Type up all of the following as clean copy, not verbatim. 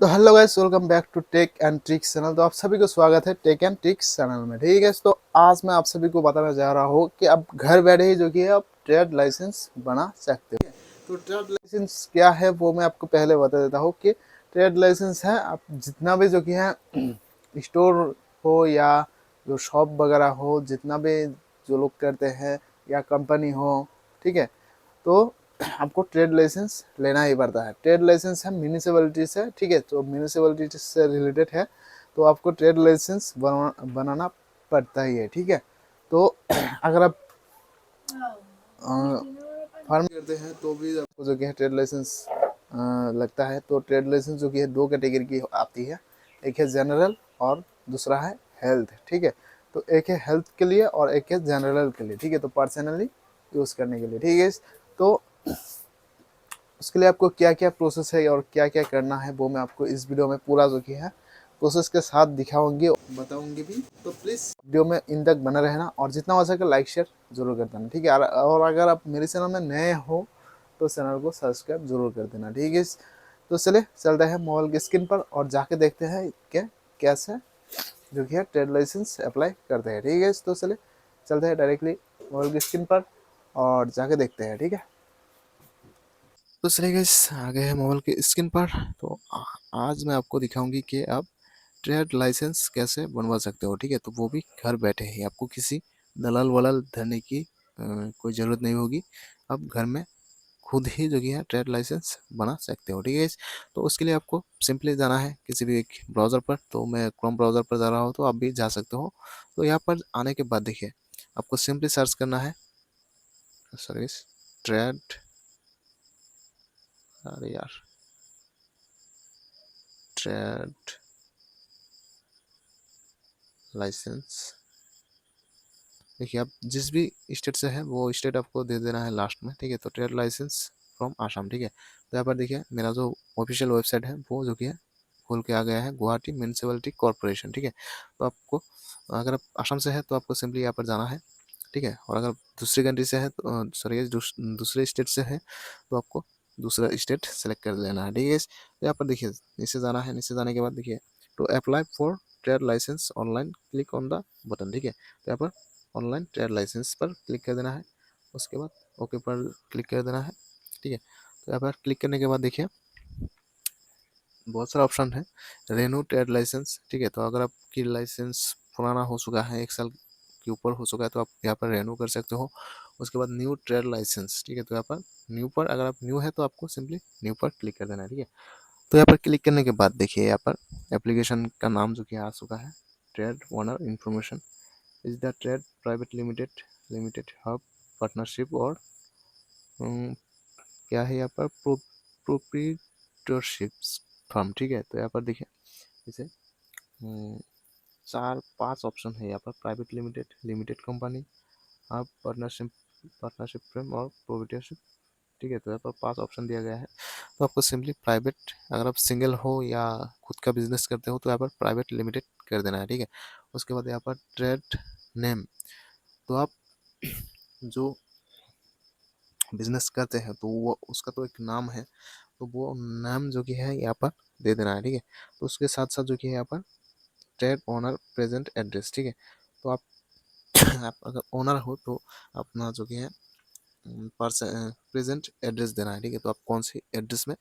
तो hello guys, welcome back to tech and tricks channel. तो आप सभी को स्वागत है टेक एंड ट्रिक्स चैनल में। ठीक है, तो आज मैं आप सभी को बताना जा रहा हूँ कि आप घर बैठे ही जो कि है आप ट्रेड लाइसेंस बना सकते हो। तो ट्रेड लाइसेंस क्या है वो मैं आपको पहले बता देता हूँ कि ट्रेड लाइसेंस है आप जितना भी जो कि है स्टोर हो या जो शॉप वगैरह हो, जितना भी जो लोग करते हैं या कंपनी हो, ठीक है, तो आपको ट्रेड लाइसेंस लेना ही पड़ता है। ट्रेड लाइसेंस है म्यूनिसिपैलिटी से, ठीक है, तो म्यूनिसिपैलिटी से रिलेटेड है तो आपको ट्रेड लाइसेंस बनाना पड़ता ही है। ठीक है, तो अगर आप फार्म करते हैं तो भी आपको जो कि है ट्रेड लाइसेंस लगता है। तो ट्रेड लाइसेंस जो कि है दो कैटेगरी की आती है, एक है जनरल और दूसरा है हेल्थ। ठीक है, तो एक है हेल्थ के लिए और एक है जनरल के लिए। ठीक है, तो पर्सनली यूज़ करने के लिए। ठीक है, तो उसके लिए आपको क्या क्या प्रोसेस है और क्या क्या करना है वो मैं आपको इस वीडियो में पूरा जो कि है प्रोसेस के साथ दिखाऊंगी, बताऊंगी भी। तो प्लीज़ वीडियो में इन तक बना रहना और जितना हो सके लाइक शेयर जरूर कर देना। ठीक है, और अगर आप मेरे चैनल में नए हो तो चैनल को सब्सक्राइब जरूर कर देना। ठीक है, तो चले चलते हैं मोबाइल की स्क्रीन पर और जाके देखते हैं कि कैसे जो कि है ट्रेड लाइसेंस अप्लाई करते हैं। ठीक है, तो चले चलते हैं डायरेक्टली मोबाइल की स्क्रीन पर और जाके देखते हैं। ठीक है, तो चलिए गाइस आ गए हैं मोबाइल की स्क्रीन पर। तो आज मैं आपको दिखाऊंगी कि आप ट्रेड लाइसेंस कैसे बनवा सकते हो। ठीक है, तो वो भी घर बैठे ही, आपको किसी दलाल वलाल धरने की कोई ज़रूरत नहीं होगी। आप घर में खुद ही जो कि है ट्रेड लाइसेंस बना सकते हो। ठीक है, तो उसके लिए आपको सिंपली जाना है किसी भी एक ब्राउज़र पर। तो मैं क्रोम ब्राउज़र पर जा रहा हूँ, तो आप भी जा सकते हो। तो यहाँ पर आने के बाद देखिए आपको सिंपली सर्च करना है सर्विस ट्रेड, अरे यार, ट्रेड लाइसेंस। देखिए आप जिस भी स्टेट से है वो स्टेट आपको दे देना है लास्ट में। ठीक है, तो ट्रेड लाइसेंस फ्रॉम आसाम। ठीक है, तो यहाँ पर देखिए मेरा जो ऑफिशियल वेबसाइट है वो जो कि है खोल के आ गया है, गुवाहाटी म्यूनसिपैलिटी कॉरपोरेशन। ठीक है, तो आपको अगर आप आसाम से है तो आपको सिंपली यहाँ पर जाना है। ठीक है, और अगर दूसरी कंट्री से है तो सॉरी दूसरे स्टेट से है तो आपको दूसरा स्टेट सेलेक्ट कर लेना है। ठीक है, तो यहाँ पर देखिए नीचे जाना है। नीचे जाने के बाद देखिए to apply for trade licence online click on the button. ठीक है, तो यहाँ पर ऑनलाइन ट्रेड लाइसेंस पर क्लिक कर देना है। उसके बाद ओके पर क्लिक कर देना है। ठीक है, तो यहाँ पर क्लिक करने के बाद देखिए बहुत सारा ऑप्शन है, रेन्यू ट्रेड लाइसेंस। ठीक है, तो अगर आपकी लाइसेंस पुराना हो चुका है, 1 साल के ऊपर हो चुका है, तो आप यहाँ पर रेन्यू कर सकते हो। उसके बाद न्यू ट्रेड लाइसेंस। ठीक है, तो यहाँ पर न्यू पर, अगर आप न्यू है तो आपको सिंपली न्यू पर क्लिक कर देना है। ठीक है, तो यहाँ पर क्लिक करने के बाद देखिए यहाँ पर एप्लीकेशन का नाम जो कि आ चुका है, trade owner information is the trade private limited limited hub partnership और क्या है यहाँ पर प्रोप्रीटरशिप फर्म। ठीक है, तो यहाँ पर देखिए जैसे 4-5 ऑप्शन है यहाँ पर, private limited, limited company, hub partnership, partnership firm और प्रोप्रीटरशिप। ठीक है, तो यहाँ पर 5 ऑप्शन दिया गया है। तो आपको सिंपली प्राइवेट, अगर आप सिंगल हो या खुद का बिजनेस करते हो तो यहाँ पर प्राइवेट लिमिटेड कर देना है। ठीक है, उसके बाद यहाँ पर ट्रेड नेम, तो आप जो बिजनेस करते हैं तो वो उसका तो एक नाम है, तो वो नाम जो कि है यहाँ पर दे देना है। ठीक है, तो उसके साथ साथ जो कि है यहाँ पर ट्रेड ओनर प्रेजेंट एड्रेस। ठीक है, तो आप आप अगर ओनर हो तो अपना जो कि है प्रेजेंट एड्रेस देना है। ठीक है, तो आप कौन सी एड्रेस में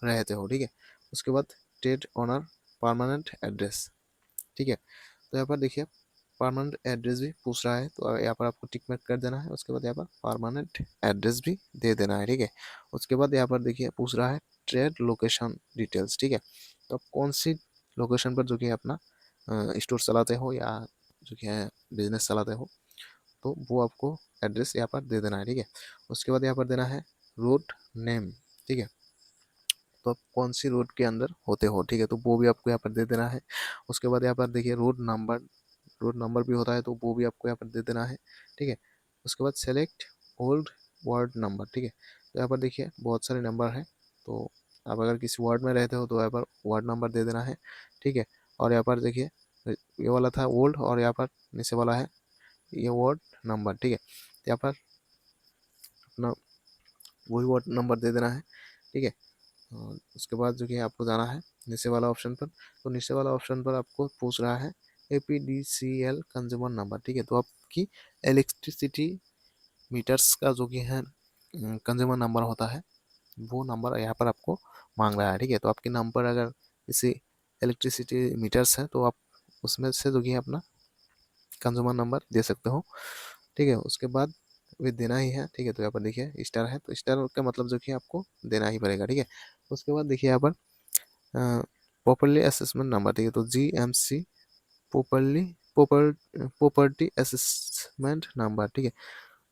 रहते हो। ठीक है, उसके बाद ट्रेड ओनर परमानेंट एड्रेस। ठीक है, तो यहाँ पर देखिए परमानेंट एड्रेस भी पूछ रहा है, तो यहाँ पर आपको टिक मार्क कर देना है। उसके बाद यहाँ पर परमानेंट एड्रेस भी दे देना है। ठीक है, उसके बाद यहाँ पर देखिए पूछ रहा है ट्रेड लोकेशन डिटेल्स। ठीक है, तो आप कौन सी लोकेशन पर जो कि अपना स्टोर चलाते हो या जो कि है बिजनेस चलाते हो, तो वो आपको एड्रेस यहाँ पर दे देना है। ठीक है, उसके बाद यहाँ पर देना है रोड नेम। ठीक है, तो आप कौन सी रोड के अंदर होते हो। ठीक है, तो वो भी आपको यहाँ पर दे देना है। उसके बाद यहाँ पर देखिए रोड नंबर भी होता है, तो वो भी आपको यहाँ पर दे देना है। ठीक है, उसके बाद सेलेक्ट ओल्ड वार्ड नंबर। ठीक है, तो यहाँ पर देखिए बहुत सारे नंबर हैं, तो आप अगर किसी वार्ड में रहते हो तो यहाँ पर वार्ड नंबर दे देना है। ठीक है, और यहाँ पर देखिए ये वाला था ओल्ड और यहाँ पर नीचे वाला है ये वार्ड नंबर। ठीक है, तो यहाँ पर अपना वही वार्ड नंबर दे देना है। ठीक है, उसके बाद जो कि आपको जाना है नीचे वाला ऑप्शन पर। तो नीचे वाला ऑप्शन पर आपको पूछ रहा है APDCL कंज्यूमर नंबर, ठीक है। तो आपकी इलेक्ट्रिसिटी मीटर्स का जो कि है कंज्यूमर नंबर होता है, वो नंबर यहाँ पर आपको मांग रहा है, ठीक है। तो आपके नंबर अगर इसी इलेक्ट्रिसिटी मीटर्स है तो आप उसमें से जो कि है अपना कंज्यूमर नंबर दे सकते हो, ठीक है। उसके बाद वे देना ही है, ठीक है। तो यहाँ पर देखिए स्टार है, तो स्टार का मतलब जो कि आपको देना ही पड़ेगा, ठीक है। उसके बाद देखिए यहाँ पर प्रॉपर्ली असेसमेंट नंबर, ठीक है। तो GMC properly property assessment number, ठीक है।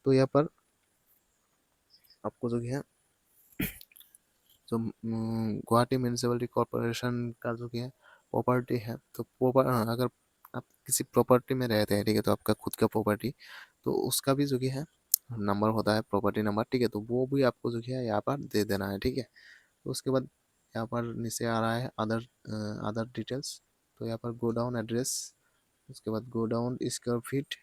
तो यहाँ पर आपको जो कि है जो गुवाहाटी म्यूनिसिपलिटी कॉरपोरेशन का जो कि है प्रॉपर्टी है, तो अगर आप किसी प्रॉपर्टी में रहते हैं, ठीक है, तो आपका खुद का प्रॉपर्टी, तो उसका भी जो कि है नंबर होता है प्रॉपर्टी नंबर, ठीक है। तो वो भी आपको जो कि है यहाँ पर दे देना है, ठीक है। तो उसके बाद यहाँ पर नीचे आ रहा है अदर अदर डिटेल्स। तो यहाँ पर गो डाउन एड्रेस, उसके बाद गो डाउन स्क्वायर फीट,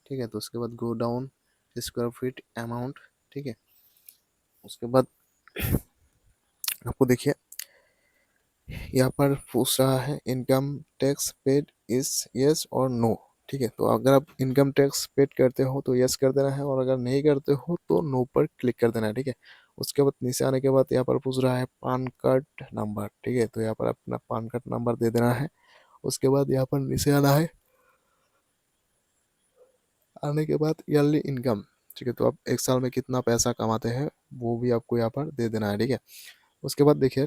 ठीक है। तो उसके बाद go down square feet amount, ठीक है। उसके बाद आपको देखिए यहाँ पर पूछ रहा है income tax paid is yes और नो, ठीक है। तो अगर आप इनकम टैक्स पेड करते हो तो यस कर देना है, और अगर नहीं करते हो तो नो पर क्लिक कर देना है, ठीक है। उसके बाद नीचे आने के बाद यहाँ पर पूछ रहा है पान कार्ड नंबर, ठीक है। तो यहाँ पर अपना पान कार्ड नंबर दे देना है। उसके बाद यहाँ पर नीचे आना है, आने के बाद ईयरली इनकम, ठीक है। तो आप एक साल में कितना पैसा कमाते हैं वो भी आपको यहाँ पर दे देना है, ठीक है। उसके बाद देखिए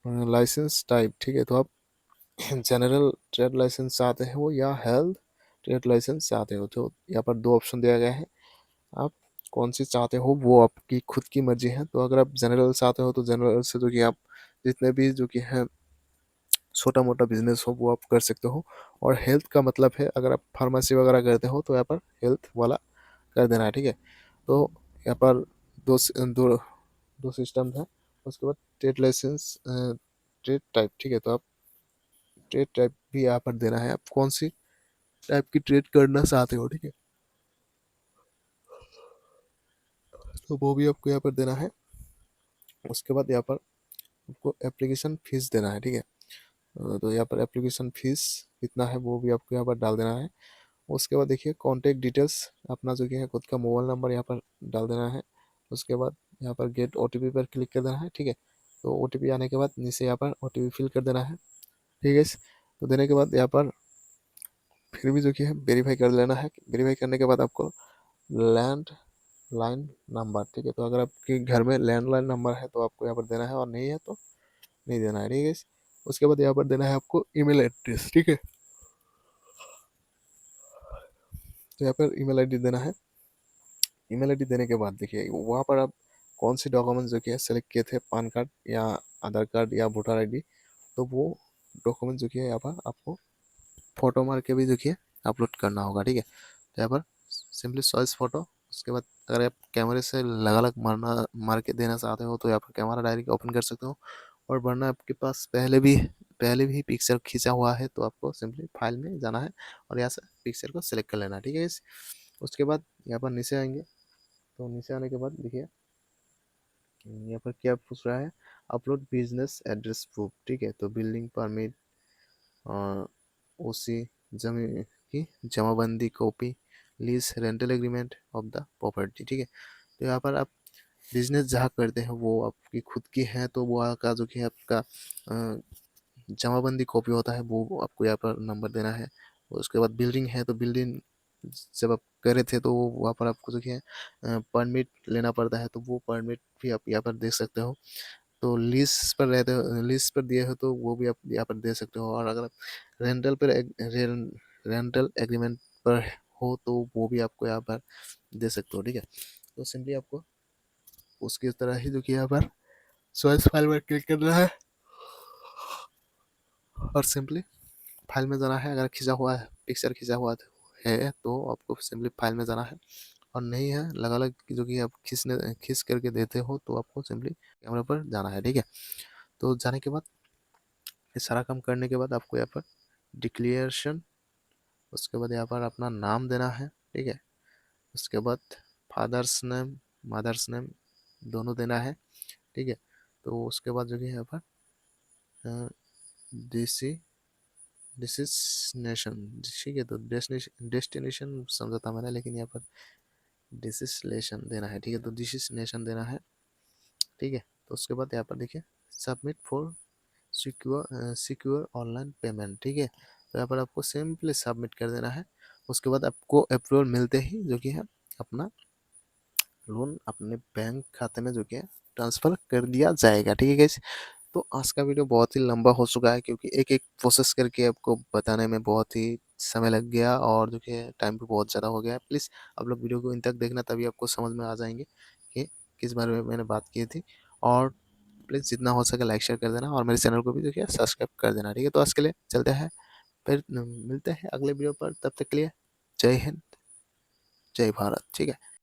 लाइसेंस टाइप, ठीक है। तो आप जनरल ट्रेड लाइसेंस चाहते हो या हेल्थ ट्रेड लाइसेंस चाहते हो, तो यहाँ पर दो ऑप्शन दिया गया है। आप कौन सी चाहते हो वो आपकी खुद की मर्जी है। तो अगर आप जनरल चाहते हो तो जनरल से जो कि आप जितने भी जो कि है छोटा मोटा बिजनेस हो वो आप कर सकते हो। और हेल्थ का मतलब है अगर आप फार्मेसी वगैरह करते हो तो यहाँ पर हेल्थ वाला कर देना है, ठीक है। तो यहाँ पर दो दो दो सिस्टम है। उसके बाद ट्रेड लाइसेंस ट्रेड टाइप, ठीक है। तो आप ट्रेड टाइप भी यहाँ पर देना है, आप कौन सी टाइप की ट्रेड करना चाहते हो, ठीक है। तो वो भी आपको यहाँ पर देना है। उसके बाद यहाँ पर आपको एप्लीकेशन फीस देना है, ठीक है। तो यहाँ पर एप्लीकेशन फीस कितना है वो भी आपको यहाँ पर डाल देना है। उसके बाद देखिए कॉन्टैक्ट डिटेल्स अपना जो कि है खुद का मोबाइल नंबर यहाँ पर डाल देना है। उसके बाद यहाँ पर गेट OTP पर क्लिक कर देना है, ठीक है। तो OTP आने के बाद नीचे यहाँ पर OTP फिल कर देना है, ठीक है। तो देने के बाद यहाँ पर फिर भी जो कि है वेरीफाई कर लेना है। वेरीफाई करने के बाद आपको लैंड लाइन नंबर, ठीक है। तो अगर आपके घर में लैंडलाइन नंबर है तो आपको यहाँ पर देना है, और नहीं है तो नहीं देना है, ठीक है। उसके बाद यहाँ पर देना है आपको ईमेल एड्रेस, ठीक है। तो यहाँ पर ईमेल आईडी देना है। ईमेल आईडी देने के बाद देखिए वहाँ पर आप कौन से डॉक्यूमेंट्स जो कि है सेलेक्ट किए थे, पान कार्ड या आधार कार्ड या वोटर आईडी, तो वो डॉक्यूमेंट जो कि है यहाँ पर आपको फोटो मार के भी जो कि है अपलोड करना होगा, ठीक है। तो यहाँ पर सिंपली चॉइस फोटो। उसके बाद अगर आप कैमरे से लगा लग मार के देना चाहते हो तो यहाँ पर कैमरा डायरेक्ट ओपन कर सकते हो। और वरना आपके पास पहले भी पिक्चर खींचा हुआ है तो आपको सिंपली फाइल में जाना है और यहाँ से पिक्चर को सिलेक्ट कर लेना है, ठीक है। उसके बाद यहाँ पर नीचे आएंगे, तो नीचे आने के बाद देखिए यहाँ पर क्या पूछ रहा है, अपलोड बिजनेस एड्रेस प्रूफ, ठीक है। तो बिल्डिंग परमिट, OC, जमीन की जमाबंदी copy, lease rental agreement of the property, ठीक है। तो यहाँ पर आप बिजनेस जहाँ करते हैं वो आपकी खुद की है तो वो का जो कि है आपका जमाबंदी कॉपी होता है वो आपको यहाँ पर नंबर देना है। उसके बाद बिल्डिंग है तो बिल्डिंग जब आप करे थे तो वहाँ पर आपको जो कि है परमिट लेना पड़ता है, तो वो परमिट भी आप यहाँ पर देख सकते हो। तो लीज पर रहते हो, लीज पर दिए हो तो वो भी आप यहाँ पर दे सकते हो। और अगर आप रेंटल पर रेंटल एग्रीमेंट पर हो तो वो भी आपको यहाँ पर दे सकते हो, ठीक है। तो सिंपली आपको उसकी तरह ही जो कि यहाँ पर चॉइस फाइल पर क्लिक करना है और सिंपली फाइल में जाना है। अगर खींचा हुआ है पिक्चर खींचा हुआ है तो आपको सिंपली फाइल में जाना है, और नहीं है लगा लग जो कि आप खींच करके देते हो तो आपको सिंपली कैमरा पर जाना है, ठीक है। तो जाने के बाद ये सारा काम करने के बाद आपको यहाँ पर डिक्लेरेशन, उसके बाद यहाँ पर अपना नाम देना है, ठीक है। उसके बाद फादर्स नेम मदर्स नेम दोनों देना है, ठीक है। तो उसके बाद जो कि यहाँ पर डीसी डेस्टिनेशन, ठीक है। तो डेस्टिनेशन समझा था मैंने, लेकिन यहाँ पर डेस्टिनेशन देना है, ठीक है। तो डेस्टिनेशन देना है, ठीक है। तो उसके बाद यहाँ पर देखिए submit for secure online payment, ठीक है। तो यहाँ पर आपको सिंपली सबमिट कर देना है। उसके बाद आपको अप्रूवल मिलते ही जो कि है अपना लोन अपने बैंक खाते में जो कि है ट्रांसफ़र कर दिया जाएगा, ठीक है गाइस। तो आज का वीडियो बहुत ही लंबा हो चुका है, क्योंकि एक एक प्रोसेस करके आपको बताने में बहुत ही समय लग गया और जो कि टाइम भी बहुत ज़्यादा हो गया है। प्लीज़ आप लोग वीडियो को इन तक देखना, तभी आपको समझ में आ जाएंगे कि किस बारे में मैंने बात की थी। और प्लीज़ जितना हो सके लाइक शेयर कर देना, और मेरे चैनल को भी जो है सब्सक्राइब कर देना, ठीक है। तो आज के लिए चलते हैं, फिर मिलते हैं अगले वीडियो पर। तब तक के लिए जय हिंद, जय भारत, ठीक है।